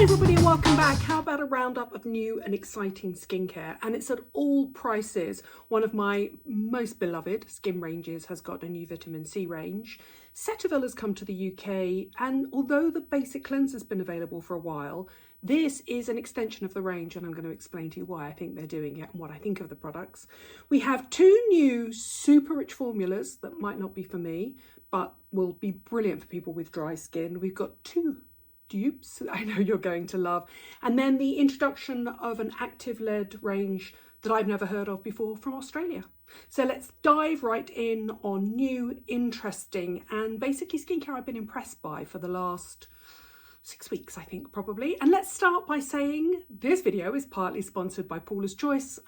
everybody and welcome back. How about a roundup of new and exciting skincare? And it's at all prices. One of my most beloved skin ranges has got a new vitamin C range. Cetaphil has come to the UK, and although the basic cleanse has been available for a while, this is an extension of the range, and I'm going to explain to you why I think they're doing it and what I think of the products. We have two new super rich formulas that might not be for me, but will be brilliant for people with dry skin. We've got two dupes I know you're going to love, and then the introduction of an active lead range that I've never heard of before from Australia. So let's dive right in on new, interesting, and basically skincare I've been impressed by for the last 6 weeks, I think, probably. And let's start by saying this video is partly sponsored by Paula's Choice.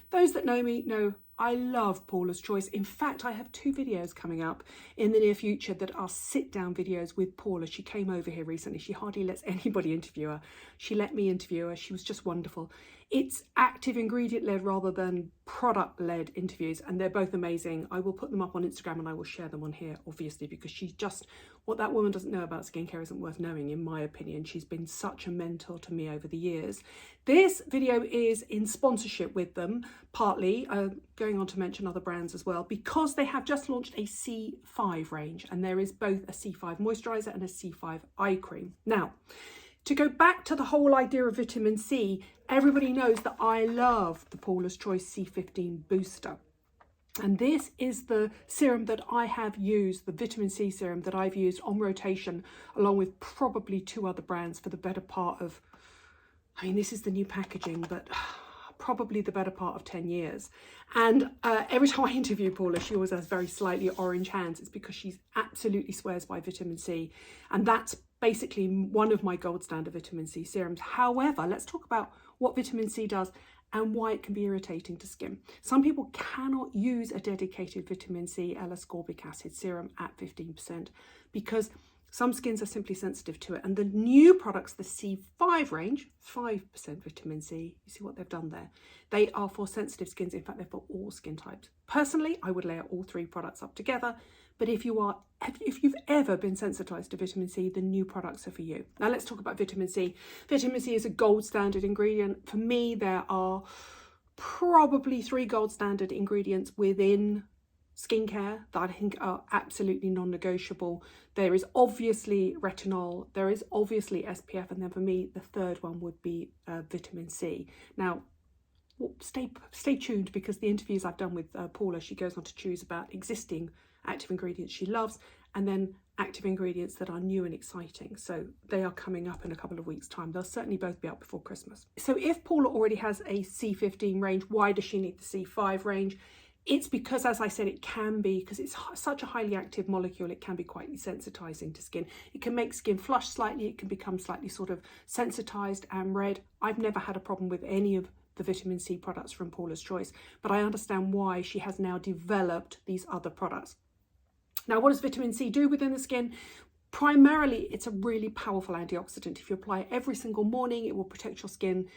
Those that know me know I love Paula's Choice. In fact, I have 2 videos coming up in the near future that are sit-down videos with Paula. She came over here recently. She hardly lets anybody interview her. She let me interview her. She was just wonderful. It's active ingredient-led rather than product-led interviews, and they're both amazing. I will put them up on Instagram and I will share them on here, obviously, because she's just, what that woman doesn't know about skincare isn't worth knowing, in my opinion. She's been such a mentor to me over the years. This video is in sponsorship with them, partly, going on to mention other brands as well, because they have just launched a C5 range, and there is both a C5 moisturiser and a C5 eye cream. Now, to go back to the whole idea of vitamin C, everybody knows that I love the Paula's Choice C15 Booster. And this is the serum that I have used, the vitamin C serum that I've used on rotation, along with probably 2 other brands for the better part of, I mean, this is the new packaging, but probably the better part of 10 years. And every time I interview Paula, she always has very slightly orange hands. It's because she absolutely swears by vitamin C. And that's basically one of my gold standard vitamin C serums. However, let's talk about what vitamin C does and why it can be irritating to skin. Some people cannot use a dedicated vitamin C L-ascorbic acid serum at 15% because some skins are simply sensitive to it. And the new products, the C5 range, 5% vitamin C, you see what they've done there? They are for sensitive skins. In fact, they're for all skin types. Personally, I would layer all 3 products up together. But if you've ever been sensitized to vitamin C, the new products are for you. Now let's talk about vitamin C. Vitamin C is a gold standard ingredient. For me, there are probably 3 gold standard ingredients within skincare that I think are absolutely non-negotiable. There is obviously retinol, there is obviously SPF, and then for me, the third one would be vitamin C. Now, stay tuned, because the interviews I've done with Paula, she goes on to choose about existing active ingredients she loves and then active ingredients that are new and exciting. So they are coming up in a couple of weeks' time. They'll certainly both be out before Christmas. So if Paula already has a C15 range, why does she need the C5 range? It's because, as I said, it can be, because it's such a highly active molecule, it can be quite sensitizing to skin. It can make skin flush slightly, it can become slightly sort of sensitized and red. I've never had a problem with any of the vitamin C products from Paula's Choice, but I understand why she has now developed these other products. Now, what does vitamin C do within the skin? Primarily, it's a really powerful antioxidant. If you apply it every single morning, it will protect your skin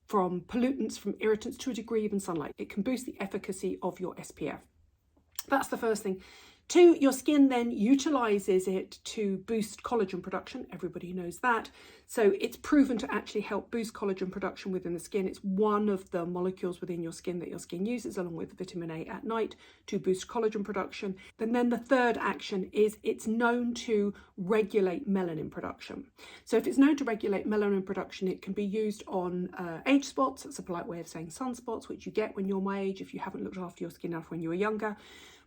from pollutants, from irritants, to a degree, even sunlight. It can boost the efficacy of your SPF. That's the first thing. 2, your skin then utilizes it to boost collagen production. Everybody knows that. So it's proven to actually help boost collagen production within the skin. It's one of the molecules within your skin that your skin uses, along with vitamin A at night, to boost collagen production. And then the third action is it's known to regulate melanin production. So if it's known to regulate melanin production, it can be used on age spots. That's a polite way of saying sunspots, which you get when you're my age if you haven't looked after your skin enough when you were younger.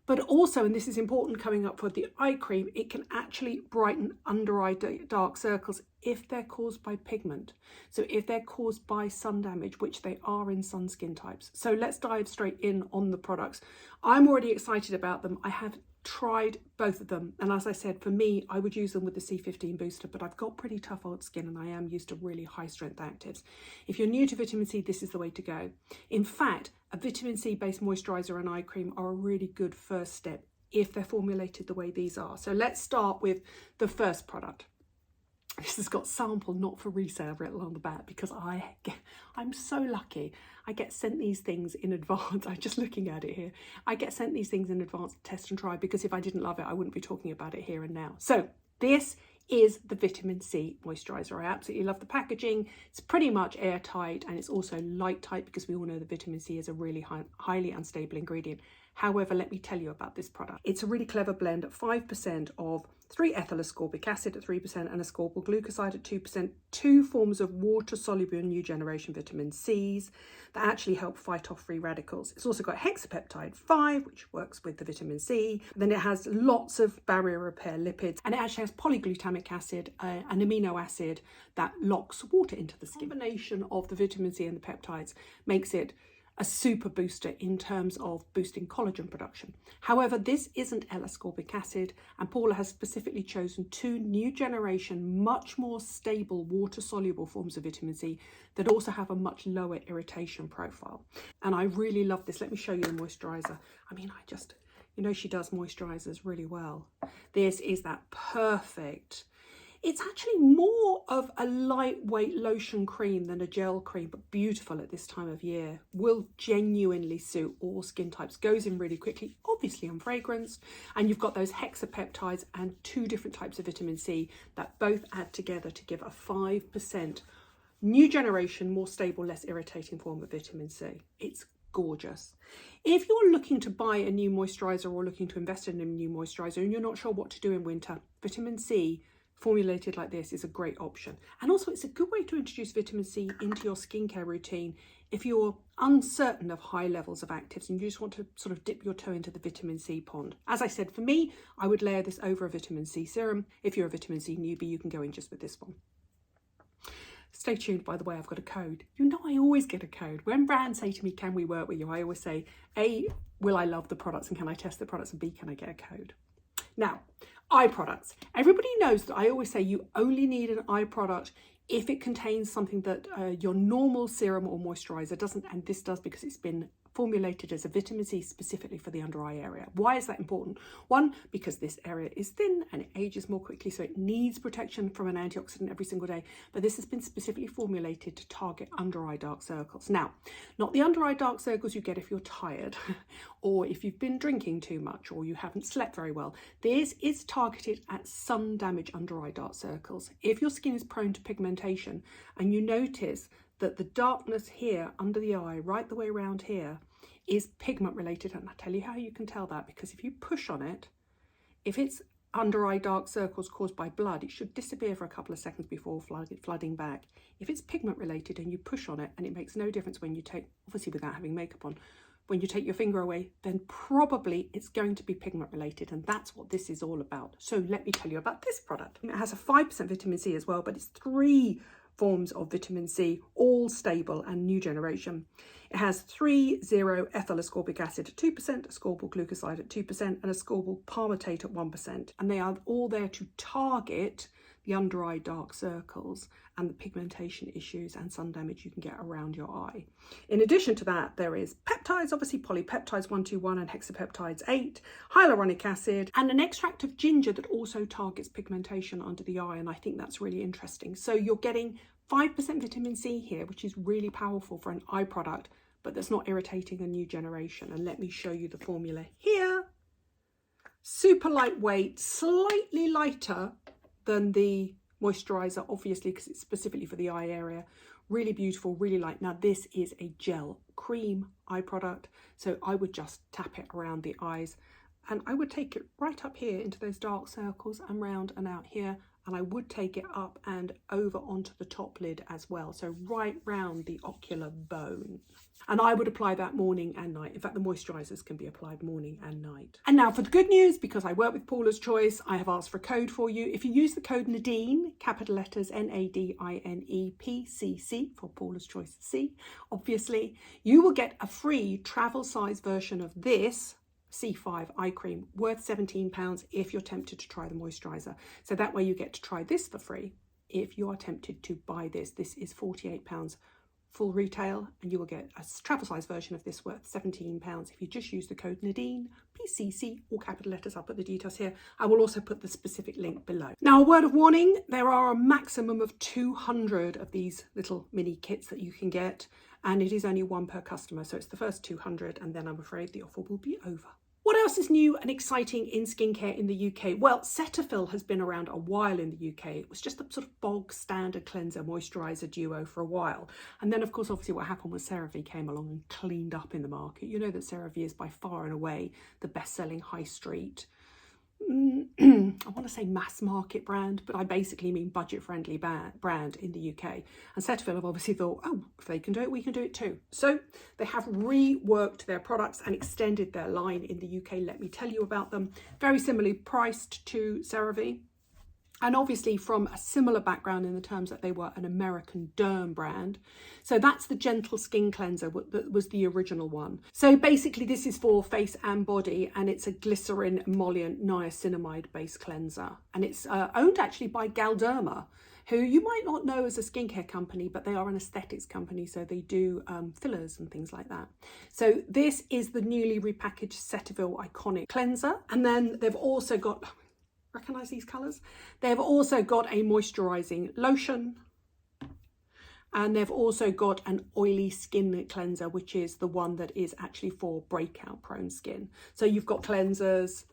But also, and this is important coming up for the eye cream, it can actually brighten under eye dark circles if they're caused by pigment. So if they're caused by sun damage, which they are in some skin types. So let's dive straight in on the products. I'm already excited about them. I have tried both of them, and as I said, for me, I would use them with the C15 booster, but I've got pretty tough old skin and I am used to really high strength actives. If you're new to vitamin C, this is the way to go. In fact, a vitamin C based moisturizer and eye cream are a really good first step if they're formulated the way these are. So let's start with the first product. This has got sample not for resale written on the back, because I'm so lucky. I get sent these things in advance. I'm just looking at it here. I get sent these things in advance to test and try, because if I didn't love it, I wouldn't be talking about it here and now. So this is the vitamin C moisturiser. I absolutely love the packaging. It's pretty much airtight, and it's also light tight because we all know the vitamin C is a really highly unstable ingredient. However, let me tell you about this product. It's a really clever blend at 5% of 3-ethyl ascorbic acid at 3% and ascorbyl glucoside at 2%, two forms of water-soluble new generation vitamin Cs that actually help fight off free radicals. It's also got hexapeptide 5, which works with the vitamin C. Then it has lots of barrier repair lipids, and it actually has polyglutamic acid, an amino acid that locks water into the skin. The combination of the vitamin C and the peptides makes it a super booster in terms of boosting collagen production. However, this isn't L-ascorbic acid, and Paula has specifically chosen two new generation, much more stable water-soluble forms of vitamin C that also have a much lower irritation profile. And I really love this. Let me show you the moisturizer. I mean, you know, she does moisturizers really well. This is that perfect. It's actually more of a lightweight lotion cream than a gel cream, but beautiful at this time of year. Will genuinely suit all skin types. Goes in really quickly, obviously unfragranced. And you've got those hexapeptides and two different types of vitamin C that both add together to give a 5% new generation, more stable, less irritating form of vitamin C. It's gorgeous. If you're looking to buy a new moisturizer or looking to invest in a new moisturizer and you're not sure what to do in winter, vitamin C formulated like this is a great option. And also it's a good way to introduce vitamin C into your skincare routine if you're uncertain of high levels of actives and you just want to sort of dip your toe into the vitamin C pond. As I said, for me, I would layer this over a vitamin C serum. If you're a vitamin C newbie, you can go in just with this one. Stay tuned, by the way, I've got a code. You know, I always get a code. When brands say to me, can we work with you? I always say, A, will I love the products and can I test the products? And B, can I get a code? Now, eye products. Everybody knows that I always say you only need an eye product if it contains something that your normal serum or moisturizer doesn't, and this does because it's been formulated as a vitamin C specifically for the under eye area. Why is that important? One, because this area is thin and it ages more quickly, so it needs protection from an antioxidant every single day, but this has been specifically formulated to target under eye dark circles. Now, not the under eye dark circles you get if you're tired or if you've been drinking too much or you haven't slept very well. This is targeted at sun damage under eye dark circles. If your skin is prone to pigmentation and you notice that the darkness here under the eye, right the way around here, is pigment related, and I'll tell you how you can tell that, because if you push on it, if it's under eye dark circles caused by blood, it should disappear for a couple of seconds before flooding back. If it's pigment related and you push on it and it makes no difference when you take, obviously without having makeup on, when you take your finger away, then probably it's going to be pigment related, and that's what this is all about. So let me tell you about this product. It has a 5% vitamin C as well, but it's 3 forms of vitamin C, all stable and new generation. It has 3,0-ethyl ascorbic acid at 2%, ascorbyl glucoside at 2%, and ascorbyl palmitate at 1%. And they are all there to target the under eye dark circles and the pigmentation issues and sun damage you can get around your eye. In addition to that, there is peptides, obviously polypeptides 121 and hexapeptides 8, hyaluronic acid, and an extract of ginger that also targets pigmentation under the eye, and I think that's really interesting. So you're getting 5% vitamin C here, which is really powerful for an eye product, but that's not irritating a new generation. And let me show you the formula here. Super lightweight, slightly lighter than the moisturizer, obviously, because it's specifically for the eye area. Really beautiful, really light. Now this is a gel cream eye product, so I would just tap it around the eyes, and I would take it right up here into those dark circles and round and out here, and I would take it up and over onto the top lid as well, so right round the ocular bone. And I would apply that morning and night. In fact, the moisturizers can be applied morning and night. And now for the good news, because I work with Paula's Choice, I have asked for a code for you. If you use the code Nadine, capital letters NADINEPCC for Paula's Choice C, obviously, you will get a free travel size version of this C5 eye cream worth £17 if you're tempted to try the moisturizer. So that way you get to try this for free if you are tempted to buy this. This is £48 full retail, and you will get a travel size version of this worth £17 if you just use the code Nadine, PCC, all capital letters. I'll put the details here. I will also put the specific link below. Now, a word of warning, there are a maximum of 200 of these little mini kits that you can get, and it is only one per customer, so it's the first 200, and then I'm afraid the offer will be over. What else is new and exciting in skincare in the UK? Well, Cetaphil has been around a while in the UK. It was just a sort of bog standard cleanser moisturiser duo for a while. And then, of course, obviously what happened was CeraVe came along and cleaned up in the market. You know that CeraVe is by far and away the best-selling high street, I want to say mass market brand, but I basically mean budget-friendly brand in the UK. And Cetaphil have obviously thought, oh, if they can do it, we can do it too. So they have reworked their products and extended their line in the UK. Let me tell you about them. Very similarly priced to CeraVe. And obviously from a similar background in the terms that they were an American derm brand. So that's the Gentle Skin Cleanser that was the original one. So basically this is for face and body, and it's a glycerin emollient niacinamide based cleanser. And it's owned actually by Galderma, who you might not know as a skincare company, but they are an aesthetics company. So they do fillers and things like that. So this is the newly repackaged Cetaphil Iconic Cleanser. And then they've also got, recognise these colours? They've also got a moisturising lotion, and they've also got an oily skin cleanser, which is the one that is actually for breakout prone skin. So you've got cleansers,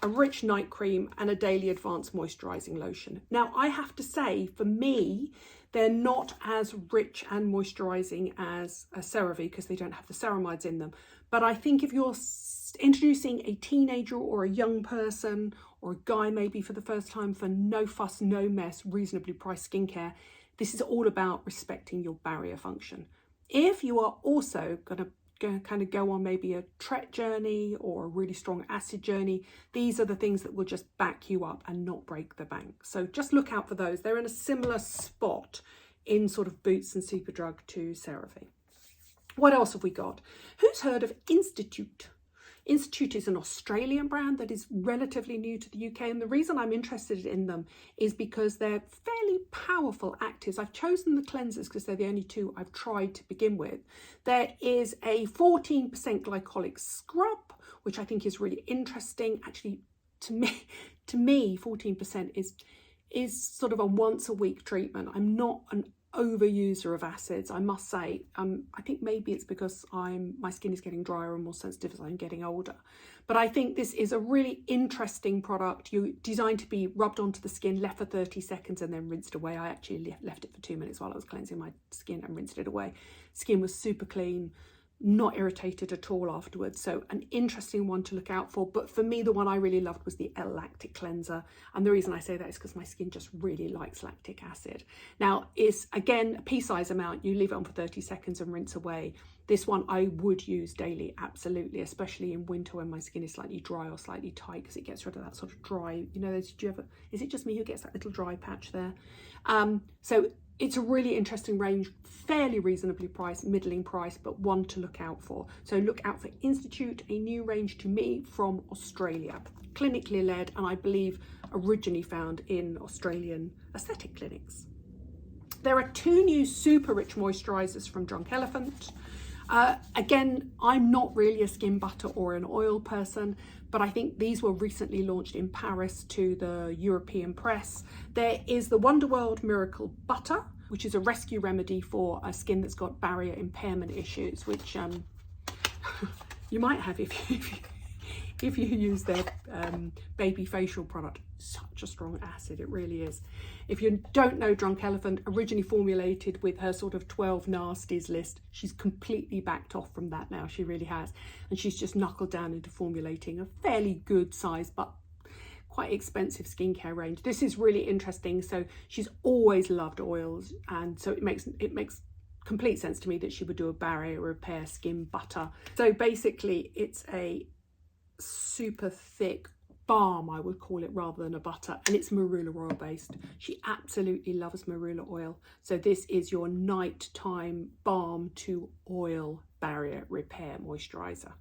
a rich night cream and a daily advanced moisturising lotion. Now I have to say, for me, they're not as rich and moisturising as a CeraVe because they don't have the ceramides in them. But I think if you're introducing a teenager or a young person or a guy maybe for the first time for no fuss, no mess, reasonably priced skincare, this is all about respecting your barrier function. If you are also going to kind of go on maybe a Tret journey or a really strong acid journey, these are the things that will just back you up and not break the bank. So just look out for those. They're in a similar spot in sort of Boots and Superdrug to CeraVe. What else have we got? Who's heard of Institute? Institute is an Australian brand that is relatively new to the UK, and the reason I'm interested in them is because they're fairly powerful actives. I've chosen the cleansers because they're the only two I've tried to begin with. There is a 14% glycolic scrub, which I think is really interesting. Actually, to me 14% is sort of a once a week treatment. I'm not an overuser of acids, I must say. I think maybe it's because my skin is getting drier and more sensitive as I'm getting older. But I think this is a really interesting product. You're designed to be rubbed onto the skin, left for 30 seconds and then rinsed away. I actually left it for 2 minutes while I was cleansing my skin and rinsed it away. Skin was super clean, not irritated at all afterwards. So an interesting one to look out for. But for me, the one I really loved was the L-Lactic cleanser. And the reason I say that is because my skin just really likes lactic acid. Now, it's again a pea-size amount. You leave it on for 30 seconds and rinse away. This one I would use daily, absolutely, especially in winter when my skin is slightly dry or slightly tight, because it gets rid of that sort of dry, you know, is it just me who gets that little dry patch there? So it's a really interesting range, fairly reasonably priced, middling price, but one to look out for. So look out for Institute, a new range to me from Australia, clinically led, and I believe originally found in Australian aesthetic clinics. There are 2 new super rich moisturisers from Drunk Elephant. Again, I'm not really a skin butter or an oil person, but I think these were recently launched in Paris to the European press. There is the Wonderworld Miracle Butter, which is a rescue remedy for a skin that's got barrier impairment issues, which you might have if you use their baby facial product. Such a strong acid, it really is. If you don't know Drunk Elephant, originally formulated with her sort of 12 nasties list, she's completely backed off from that now, she really has. And she's just knuckled down into formulating a fairly good size but quite expensive skincare range. This is really interesting. So she's always loved oils, and so it makes complete sense to me that she would do a barrier repair skin butter. So basically it's a super thick balm, I would call it, rather than a butter, and it's marula oil based. She absolutely loves marula oil, so this is your nighttime balm to oil barrier repair moisturizer.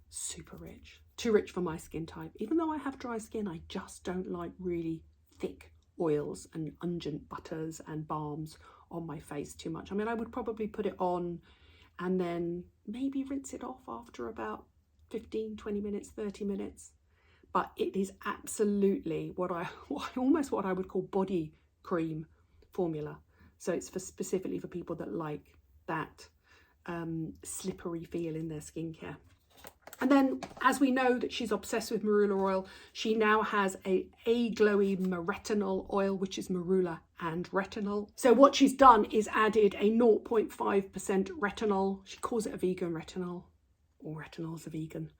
Super rich, too rich for my skin type. Even though I have dry skin, I just don't like really thick oils and ungent butters and balms on my face too much. I mean, I would probably put it on and then maybe rinse it off after about 15, 20 minutes, 30 minutes. But it is absolutely almost what I would call body cream formula. So it's specifically for people that like that slippery feel in their skincare. And then, as we know that she's obsessed with marula oil, she now has a glowy retinol oil, which is marula and retinol. So what she's done is added a 0.5% retinol. She calls it a vegan retinol, or retinol's a vegan.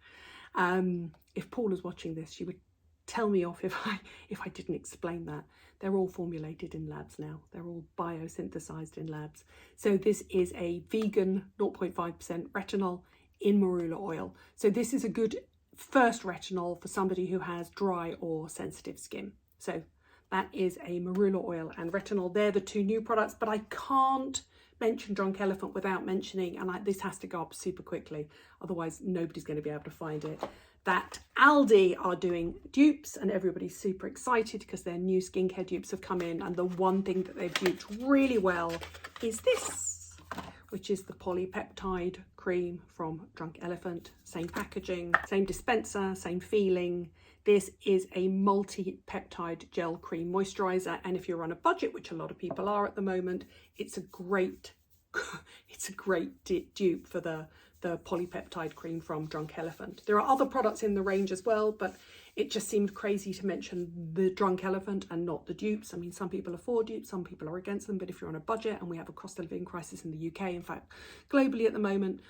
If Paula's watching this, she would tell me off if I didn't explain that. They're all formulated in labs now. They're all biosynthesized in labs. So this is a vegan 0.5% retinol in marula oil. So this is a good first retinol for somebody who has dry or sensitive skin. So that is a marula oil and retinol. They're the two new products, but I can't mention Drunk Elephant without mentioning, and this has to go up super quickly, otherwise nobody's going to be able to find it, that Aldi are doing dupes, and everybody's super excited because their new skincare dupes have come in, and the one thing that they've duped really well is this, which is the polypeptide cream from Drunk Elephant. Same packaging, same dispenser, same feeling. This is a multi-peptide gel cream moisturizer, and if you're on a budget, which a lot of people are at the moment, it's a great dupe for the polypeptide cream from Drunk Elephant. There are other products in the range as well, but it just seemed crazy to mention the Drunk Elephant and not the dupes. I mean, some people afford dupes, some people are against them, but if you're on a budget, and we have a cost of living crisis in the UK, in fact, globally at the moment,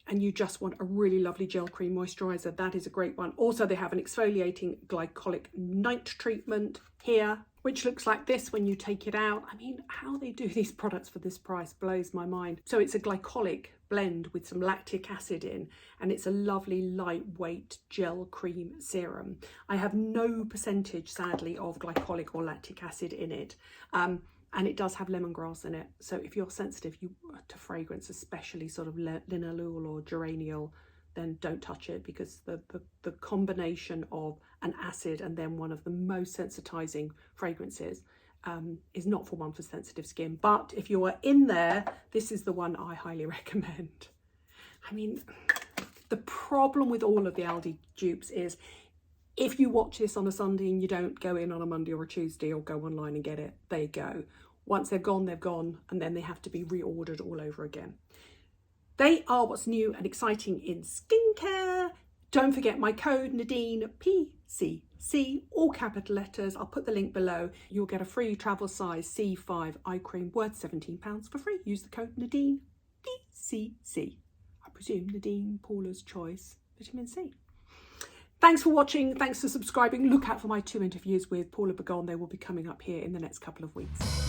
and you just want a really lovely gel cream moisturizer, that is a great one. Also, they have an exfoliating glycolic night treatment here, which looks like this when you take it out. I mean, how they do these products for this price blows my mind. So it's a glycolic blend with some lactic acid in, and it's a lovely lightweight gel cream serum. I have no percentage, sadly, of glycolic or lactic acid in it. And it does have lemongrass in it. So if you're sensitive to fragrance, especially sort of linalool or geraniol, then don't touch it, because the combination of an acid and then one of the most sensitizing fragrances is not for one for sensitive skin. But if you are in there, this is the one I highly recommend. I mean, the problem with all of the Aldi dupes is if you watch this on a Sunday and you don't go in on a Monday or a Tuesday or go online and get it, there you go. Once they're gone, and then they have to be reordered all over again. They are what's new and exciting in skincare. Don't forget my code Nadine, PCC, all capital letters. I'll put the link below. You'll get a free travel size C5 eye cream worth £17 for free. Use the code Nadine, PCC. I presume Nadine, Paula's Choice, vitamin C. Thanks for watching. Thanks for subscribing. Look out for my 2 interviews with Paula Begon. They will be coming up here in the next couple of weeks.